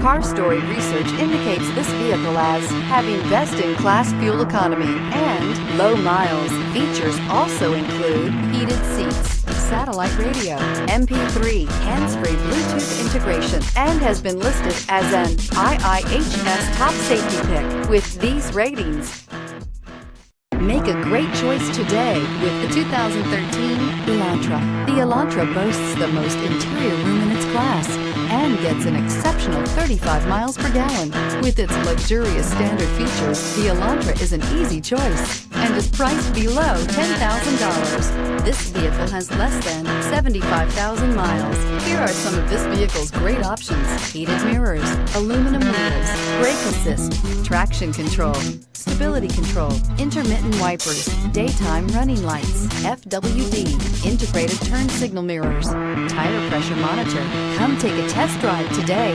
Car Story research indicates this vehicle as having best-in-class fuel economy and low miles. Features also include heated seats, satellite radio, MP3, hands-free Bluetooth integration, and has been listed as an IIHS top safety pick. With these ratings, make a great choice today with the 2013 Elantra. The Elantra boasts the most interior room in its class and gets an exceptional 35 miles per gallon. With its luxurious standard features, the Elantra is an easy choice and is priced below $10,000. This vehicle has less than 75,000 miles. Here are some of this vehicle's great options: heated mirrors, aluminum wheels, brake assist, traction control, stability control, intermittent wipers, daytime running lights, FWD, integrated turn signal mirrors, tire pressure monitor. Come take a test drive today.